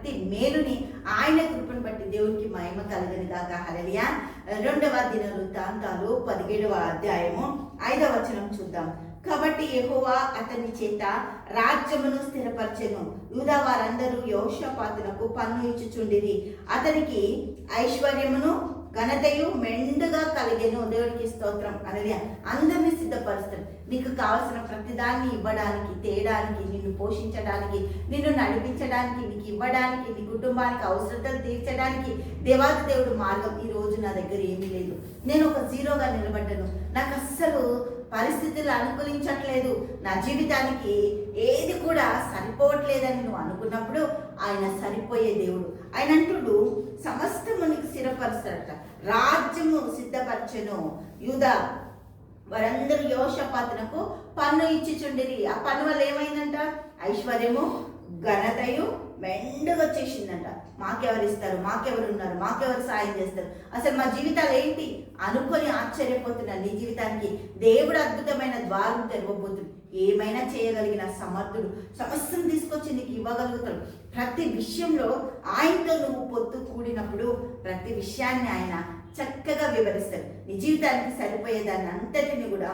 ప్రతి మేలుని ఆయన కృపను బట్టి దేవునికి మహిమ కలుగని గాక. హల్లెలూయా. 2వ దినవృత్తాంతాలు 17వ అధ్యాయము 5వ వచనం చూద్దాం. కాబట్టి యెహోవా అతని చేత రాజ్యమును స్థిరపరచెను. యూదా వారందరూ యెహోషాపాతునకు పన్ను ఇచ్చుచుండిరి. అతనికి ఐశ్వర్యమును ఘనతయు మెండుగా కలిగెను. దేవుడికి స్తోత్రం. హల్లెలూయా. అందరినీ సిద్ధపరుస్తాడు. నీకు కావలసిన ప్రతిదాన్ని ఇవ్వడానికి, తేడానికి, నిన్ను పోషించడానికి, నిన్ను నడిపించడానికి, నీకు ఇవ్వడానికి, నీ కుటుంబానికి అవసరతలు తీర్చడానికి దేవాది దేవుడు మార్గం. ఈ రోజు నా దగ్గర ఏమీ లేదు, నేను ఒక జీరోగా నిలబడ్డాను, నాకు అస్సలు పరిస్థితులు అనుకూలించట్లేదు, నా జీవితానికి ఏది కూడా సరిపోవట్లేదని నువ్వు అనుకున్నప్పుడు ఆయన సరిపోయే దేవుడు. ఆయన అంటుడు సమస్తము నీకు స్థిరపరుస్తాడట. రాజ్యము సిద్ధపరచెను. యూదా వారందరూ యెహోషాపాతునకు పన్ను ఇచ్చిచుండిరి. ఆ పన్ను వల్ల ఏమైందంట? ఐశ్వర్యము ఘనతయు మెండుగా వచ్చేసిందంట. మాకెవరు ఇస్తారు, మాకెవరు ఉన్నారు, మాకెవరు సాయం చేస్తారు, అసలు మా జీవితాలు ఏంటి అనుకొని ఆశ్చర్యపోతున్నారు. నీ జీవితానికి దేవుడు అద్భుతమైన ద్వారం తెరవబోతుంది. ఏమైనా చేయగలిగిన సమర్థుడు, సమస్తం తీసుకొచ్చి నీకు ఇవ్వగలుగుతాడు. ప్రతి విషయంలో ఆయనతో నువ్వు పొత్తు కూడినప్పుడు ప్రతి విషయాన్ని ఆయన చక్కగా వివరిస్తాడు. నీ జీవితానికి సరిపోయేదాన్ని అంతటిని కూడా,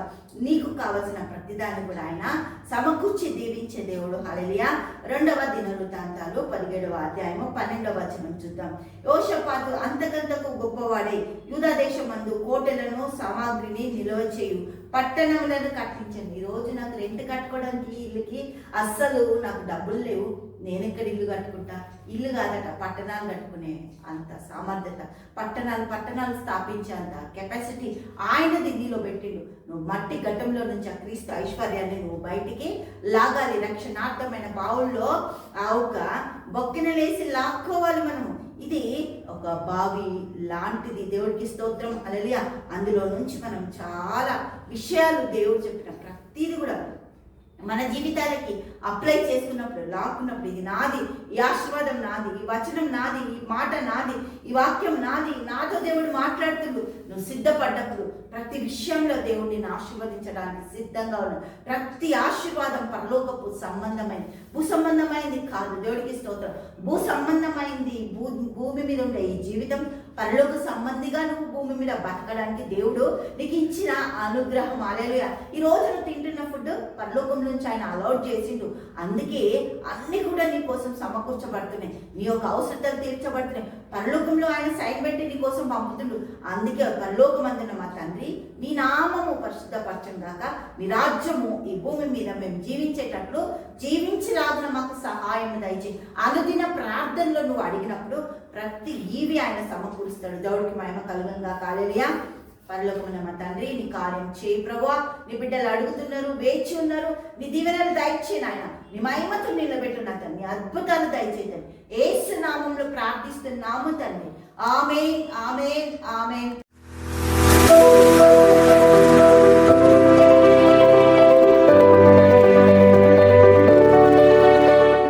నీకు కావలసిన ప్రతిదాన్ని కూడా ఆయన సమకూర్చి దీవించే దేవుడు. హల్లెలూయా. 2వ దినవృత్తాంతాలు 17వ అధ్యాయము 12వ వచనం చూద్దాం. యెహోషాపాతు అంతకంతకు గొప్పవాడై యూదా దేశమందు కోటలను సామాగ్రిని నిల్వ చేయు పట్టణములను కట్టించండి. ఈరోజు నాకు రెంట్ కట్టుకోవడానికి ఇల్లుకి అస్సలు నాకు డబ్బులు లేవు, నేను ఎక్కడ ఇల్లు కట్టుకుంటా? ఇల్లు కాదట, పట్టణాలు కట్టుకునే అంత సామర్థ్యత, పట్టణాలు స్థాపించే అంత కెపాసిటీ ఆయనది నీలో పెట్టిండు. నువ్వు మట్టి ఘట్టంలో నుంచి ఆ క్రీస్తు ఐశ్వర్యాన్ని నువ్వు బయటికి లాగాలి. రక్షణార్థమైన బావుల్లో ఆ ఒక బొక్కెనలేసి లాక్కోవాలి మనము. ఇది ఒక బావి లాంటిది. దేవుడికి స్తోత్రం. హల్లెలూయా. అందులో నుంచి మనం చాలా విషయాలు దేవుడు చెప్పిన ప్రతిదీ కూడా మన జీవితాలకి అప్లై చేసుకున్నప్పుడు, లాక్కున్నప్పుడు, ఇది నాది, ఈ ఆశీర్వాదం నాది, ఈ వచనం నాది, ఈ మాట నాది, ఈ వాక్యం నాది, నాతో దేవుడు మాట్లాడుతుండు. నువ్వు సిద్ధపడ్డప్పుడు ప్రతి విషయంలో దేవుడిని ఆశీర్వదించడానికి సిద్ధంగా ఉన్నాడు. ప్రతి ఆశీర్వాదం పరలోకపు సంబంధమైంది, భూ సంబంధమైంది కాదు. దేవుడికి స్తోత్రం. భూ సంబంధమైంది, భూమి మీద ఉండే ఈ జీవితం పరలోక సంబంధిగా నువ్వు భూమి మీద బతకడానికి దేవుడు నీకు ఇచ్చిన అనుగ్రహం. హల్లెలూయా. ఈ రోజు నువ్వు తింటున్న ఫుడ్ పరలోకం నుంచి ఆయన అలౌట్ చేసిండు. అందుకే అన్ని కూడా నీ కోసం సమకూర్చబడుతున్నాయి, నీ యొక్క అవసరతలు తీర్చబడుతున్నాయి. పరలోకంలో ఆయన సైన్ పెట్టి నీ కోసం పంపుతుండు. అందుకే పరలోకమందున మా తండ్రి నీ నామము పరిశుద్ధపరచం గాక, నీ రాజ్యము ఈ భూమి మీద మేము జీవించేటట్లు జీవించలాగున మాకు సహాయం దయచేయి. అనుదిన ప్రార్థనలో నువ్వు అడిగినప్పుడు ప్రతి ఈవి ఆయన సమకూరుస్తాడు. దేవుడికి మహిమ కలుగును గాక. హల్లెలూయా. పరలోకమున మా తండ్రి నీ కార్యం చేయి ప్రభువా. నీ బిడ్డలు అడుగుతున్నారు, వేచి ఉన్నారు. నీ దీవెనలు దయచేయి నాయన, నీ మహిమతో నిలబెట్టు నా తండ్రి, అద్భుతాలు దయచేయి. యేసు నామములో ప్రార్థిస్తున్నాము తండ్రి. ఆమేన్, ఆమేన్, ఆమేన్.